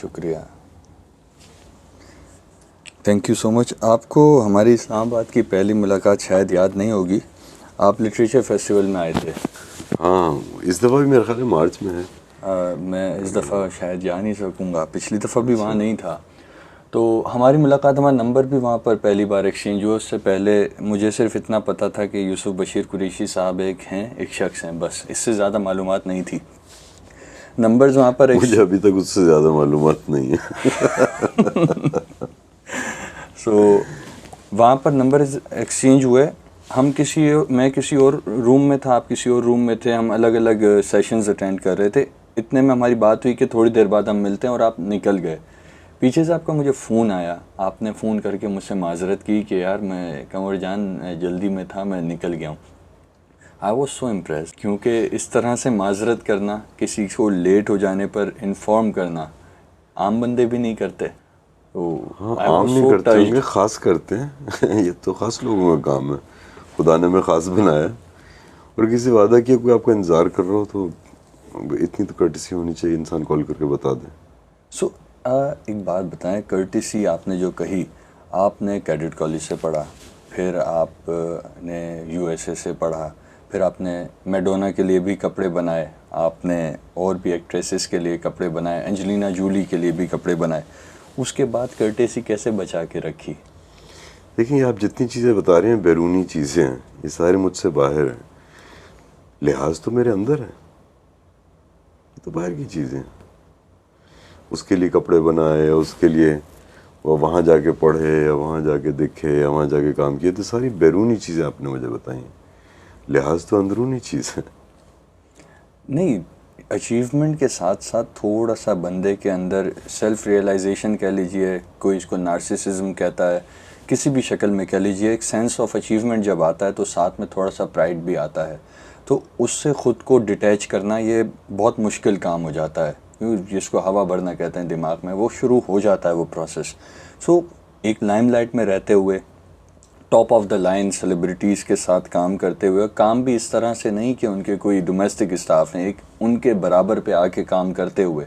شکریہ، thank you so مچ. آپ کو ہماری اسلام آباد کی پہلی ملاقات شاید یاد نہیں ہوگی، آپ لٹریچر فیسٹیول میں آئے تھے. ہاں اس دفعہ بھی میرا خیال ہے مارچ میں ہے. میں اس دفعہ شاید جا نہیں سکوں گا، پچھلی دفعہ بھی وہاں نہیں تھا. تو ہماری ملاقات، ہمارا نمبر بھی وہاں پر پہلی بار ایکسچینج ہوا. اس سے پہلے مجھے صرف اتنا پتہ تھا کہ یوسف بشیر قریشی صاحب ایک شخص ہیں، بس اس سے زیادہ معلومات نہیں تھی. نمبرز وہاں پر مجھے ابھی تک اس سے زیادہ معلومات نہیں ہے. سو وہاں پر نمبرز ایکسچینج ہوئے. میں کسی اور روم میں تھا، آپ کسی اور روم میں تھے، ہم الگ الگ سیشنز اٹینڈ کر رہے تھے. اتنے میں ہماری بات ہوئی کہ تھوڑی دیر بعد ہم ملتے ہیں، اور آپ نکل گئے. پیچھے سے آپ کا مجھے فون آیا، آپ نے فون کر کے مجھ سے معذرت کی کہ یار میں قمر جان جلدی میں تھا، میں نکل گیا ہوں. آئی واز سو امپریس، کیونکہ اس طرح سے معذرت کرنا، کسی کو لیٹ ہو جانے پر انفارم کرنا عام بندے بھی نہیں کرتے. ہاں عام نہیں کرتے ہوں گے، خاص کرتے ہیں. یہ تو خاص لوگوں کا کام ہے، خدا نے میں خاص بنایا. اور کسی وعدہ کیا کوئی آپ کا انتظار کر رہا ہو تو اتنی تو کرٹسی ہونی چاہیے، انسان کال کر کے بتا دے. سو ایک بات بتائیں، کرٹیسی آپ نے جو کہی، آپ نے کیڈٹ کالج سے پڑھا، پھر آپ نے یو ایس اے سے پڑھا، پھر آپ نے میڈونا کے لیے بھی کپڑے بنائے، آپ نے اور بھی ایکٹریسز کے لیے کپڑے بنائے، انجلینا جولی کے لیے بھی کپڑے بنائے. اس کے بعد کرٹیسی کیسے بچا کے رکھی؟ دیکھیں یہ آپ جتنی چیزیں بتا رہے ہیں بیرونی چیزیں ہیں، یہ سارے مجھ سے باہر ہیں. لحاظ تو میرے اندر ہے، یہ تو باہر کی چیزیں ہیں. اس کے لیے کپڑے بنائے، اس کے لیے وہ وہاں جا کے پڑھے یا وہاں جا کے دیکھے یا وہاں جا کے کام کیے، تو ساری بیرونی چیزیں آپ نے مجھے بتائیں. لحاظ تو اندرونی چیز ہے. نہیں، اچیومنٹ کے ساتھ ساتھ تھوڑا سا بندے کے اندر سیلف ریئلائزیشن کہہ لیجئے، کوئی اس کو نارسسزم کہتا ہے، کسی بھی شکل میں کہہ لیجئے، ایک سینس آف اچیومنٹ جب آتا ہے تو ساتھ میں تھوڑا سا پرائڈ بھی آتا ہے. تو اس سے خود کو ڈیٹیچ کرنا یہ بہت مشکل کام ہو جاتا ہے، جس کو ہوا بھرنا کہتے ہیں دماغ میں، وہ شروع ہو جاتا ہے وہ پروسیس. سو ایک لائم لائٹ میں رہتے ہوئے، top of the line celebrities کے ساتھ کام کرتے ہوئے، کام بھی اس طرح سے نہیں کہ ان کے کوئی ڈومیسٹک اسٹاف ہیں، ایک ان کے برابر پہ آ کے کام کرتے ہوئے،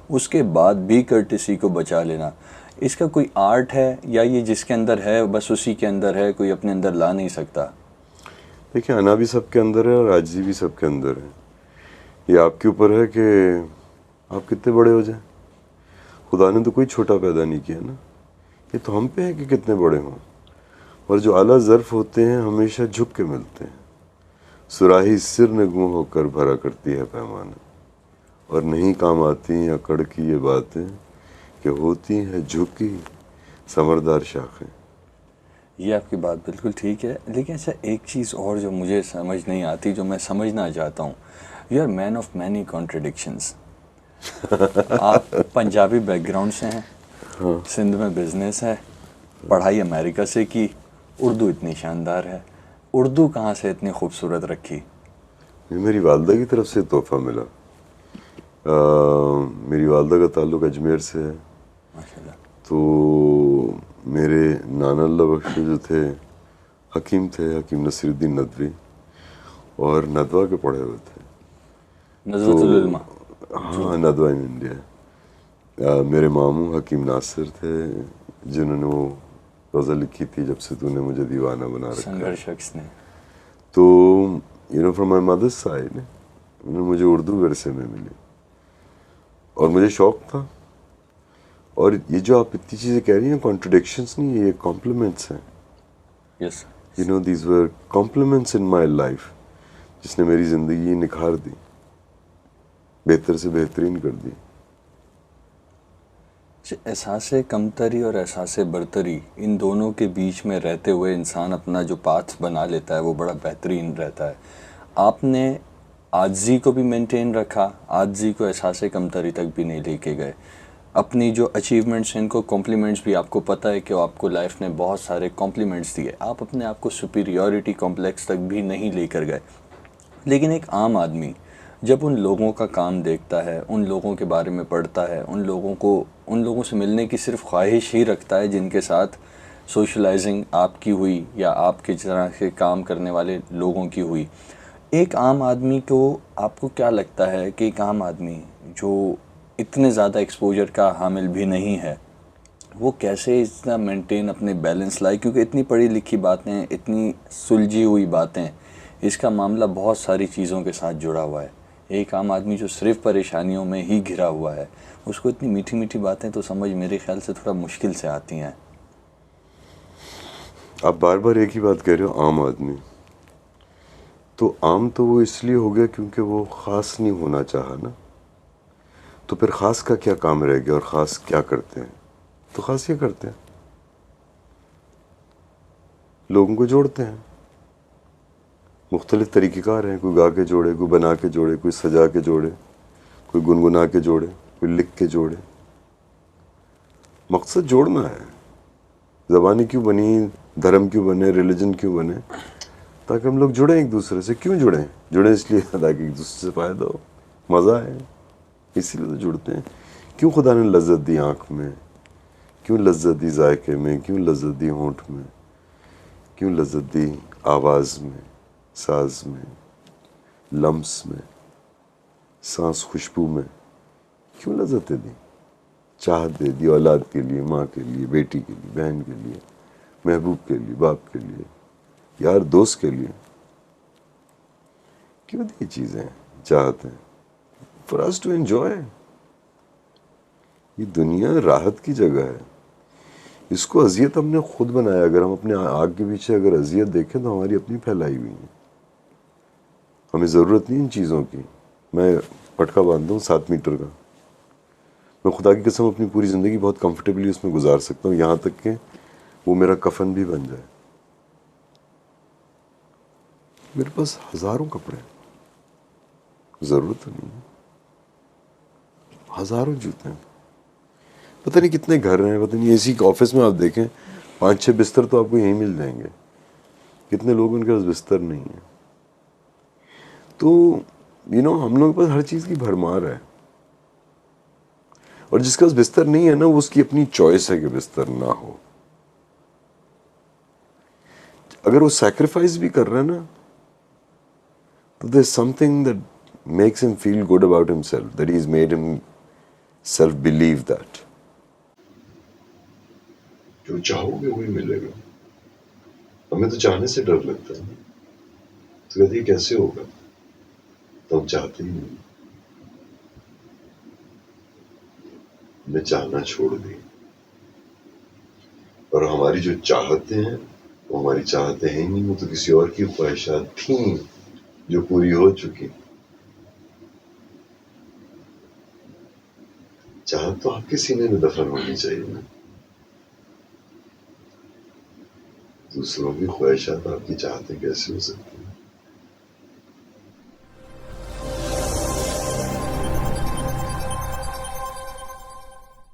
اس کے بعد بھی کرٹیسی کو بچا لینا، اس کا کوئی آرٹ ہے یا یہ جس کے اندر ہے بس اسی کے اندر ہے، کوئی اپنے اندر لا نہیں سکتا؟ دیکھیں آنا بھی سب کے اندر ہے اور عاجزی بھی سب کے اندر ہے. یہ آپ کے اوپر ہے کہ آپ کتنے بڑے ہو جائیں. خدا نے تو کوئی چھوٹا پیدا نہیں کیا نا، یہ تو ہم پہ ہے کہ کتنے بڑے ہوں. اور جو اعلیٰ ظرف ہوتے ہیں ہمیشہ جھک کے ملتے ہیں. سراہی سر نگوں ہو کر بھرا کرتی ہے پیمانہ، اور نہیں کام آتی اکڑ کی یہ باتیں کہ ہوتی ہیں جھکی ثمردار شاخیں. یہ آپ کی بات بالکل ٹھیک ہے، لیکن اچھا ایک چیز اور جو مجھے سمجھ نہیں آتی، جو میں سمجھنا چاہتا ہوں، you are man of many contradictions. آپ پنجابی بیک گراؤنڈ سے ہیں، سندھ میں بزنس ہے، پڑھائی امریکہ سے کی، اردو اتنی شاندار ہے، اردو کہاں سے اتنی خوبصورت رکھی؟ میری والدہ کی طرف سے تحفہ ملا. میری والدہ کا تعلق اجمیر سے ہے. ماشاء اللہ. تو میرے نانا اللہ بخش جو تھے حکیم تھے، حکیم نصیر الدین ندوی، اور ندوہ کے پڑھے ہوئے تھے. نزوۃ العلماء. ہاں ندوہ ان انڈیا. میرے ماموں حکیم ناصر تھے جنہوں نے وہ غزل لکھی تھی جب سے تو نے مجھے دیوانہ بنا رکھا. سنگر شخص نے. تو فرام مائی مدرس سائڈ مجھے اردو ورثے میں ملی اور مجھے شوق تھا. اور یہ جو آپ اتنی چیزیں کہہ رہی ہیں کانٹرڈکشنس نہیں، یہ کمپلیمنٹس ہیں. Yes. These were compliments in my life, جس نے میری زندگی نکھار دی، بہتر سے بہترین کر دی. احساس کمتری اور احساس برتری، ان دونوں کے بیچ میں رہتے ہوئے انسان اپنا جو پاتھ بنا لیتا ہے وہ بڑا بہترین رہتا ہے. آپ نے عاجزی کو بھی مینٹین رکھا، عاجزی کو احساس کمتری تک بھی نہیں لے کے گئے. اپنی جو اچیومنٹس ہیں ان کو کمپلیمنٹس بھی، آپ کو پتہ ہے کہ آپ کو لائف نے بہت سارے کمپلیمنٹس دیے، آپ اپنے آپ کو سپیریورٹی کمپلیکس تک بھی نہیں لے کر گئے. لیکن ایک عام آدمی جب ان لوگوں کا کام دیکھتا ہے، ان لوگوں کے بارے میں پڑھتا ہے، ان لوگوں سے ملنے کی صرف خواہش ہی رکھتا ہے جن کے ساتھ سوشلائزنگ آپ کی ہوئی یا آپ کے طرح کے کام کرنے والے لوگوں کی ہوئی، ایک عام آدمی کو آپ کو کیا لگتا ہے کہ ایک عام آدمی جو اتنے زیادہ ایکسپوجر کا حامل بھی نہیں ہے، وہ کیسے اتنا مینٹین اپنے بیلنس لائے، کیونکہ اتنی پڑھی لکھی باتیں، اتنی سلجھی ہوئی باتیں، اس کا معاملہ بہت ساری چیزوں کے ساتھ جڑا ہوا ہے۔ ایک عام آدمی جو صرف پریشانیوں میں ہی گھرا ہوا ہے، اس کو اتنی میٹھی میٹھی باتیں تو سمجھ میرے خیال سے تھوڑا مشکل سے آتی ہیں۔ آپ بار بار ایک ہی بات کہہ رہے ہو، عام آدمی۔ تو عام تو وہ اس لیے ہو گیا کیونکہ وہ خاص نہیں ہونا چاہا نا، تو پھر خاص کا کیا کام رہ گیا، اور خاص کیا کرتے ہیں؟ تو خاص یہ کرتے ہیں، لوگوں کو جوڑتے ہیں۔ مختلف طریقہ کار ہیں، کوئی گا کے جوڑے، کوئی بنا کے جوڑے، کوئی سجا کے جوڑے، کوئی گنگنا کے جوڑے، کوئی لکھ کے جوڑے۔ مقصد جوڑنا ہے۔ زبانیں کیوں بنی، دھرم کیوں بنے، ریلیجن کیوں بنے؟ تاکہ ہم لوگ جڑیں ایک دوسرے سے۔ کیوں جڑیں؟ جڑیں اس لیے تاکہ ایک دوسرے سے فائدہ ہو، مزہ ہے، اسی لیے تو جڑتے ہیں۔ کیوں خدا نے لذت دی آنکھ میں، کیوں لذت دی ذائقے میں، کیوں لذت دی ہونٹ میں، کیوں لذت دی آواز میں، ساز میں، لمس میں، سانس خوشبو میں، کیوں لذتیں دی؟ چاہت دے دی اولاد کے لیے، ماں کے لیے، بیٹی کے لیے، بہن کے لیے، محبوب کے لیے، باپ کے لیے، یار دوست کے لیے۔ کیوں دی چیزیں چاہتے ہیں؟ For us to enjoy. یہ دنیا راحت کی جگہ ہے، اس کو اذیت ہم نے خود بنایا۔ اگر ہم اپنے آگ کے پیچھے اگر اذیت دیکھیں تو ہماری اپنی پھیلائی ہوئی ہے۔ ہمیں ضرورت نہیں ان چیزوں کی۔ میں پٹکا باندھتا ہوں 7 میٹر کا، میں خدا کی قسم اپنی پوری زندگی بہت کمفرٹیبلی اس میں گزار سکتا ہوں، یہاں تک کہ وہ میرا کفن بھی بن جائے۔ میرے پاس ہزاروں کپڑے ہیں، ضرورت تو نہیں ہے، ہزاروں جوتے ہیں، پتہ نہیں کتنے گھر ہیں، پتہ نہیں اسی آفس میں آپ دیکھیں 5-6 بستر تو آپ کو یہیں مل جائیں گے۔ کتنے لوگ ان کے پاس بستر نہیں ہیں۔ تو ہم لوگوں کے پاس ہر چیز کی بھرمار ہے، اور جس کے پاس بستر نہیں ہے نا، وہ اس کی اپنی چوائس ہے کہ بستر نہ ہو۔ اگر وہ سیکریفائز بھی کر رہا ہے نا، تو there is something that makes him feel good about himself, that he's made himself believe that. جو چاہو گے وہی ملے گا۔ ہمیں تو چاہنے سے ڈر لگتا ہے، تو کہتے ہیں کیسے ہوگا، تو ہم چاہتے ہی نہیں، ہم نے چاہنا چھوڑ دی، اور ہماری جو چاہتے ہیں وہ ہماری چاہتے ہیں نہیں، وہ تو کسی اور کی خواہشات تھیں جو پوری ہو چکی۔ چاہت تو آپ کے سینے میں دفن ہونی چاہیے نا، دوسروں کی خواہشات آپ کی چاہتے کیسے ہو سکتی ہیں؟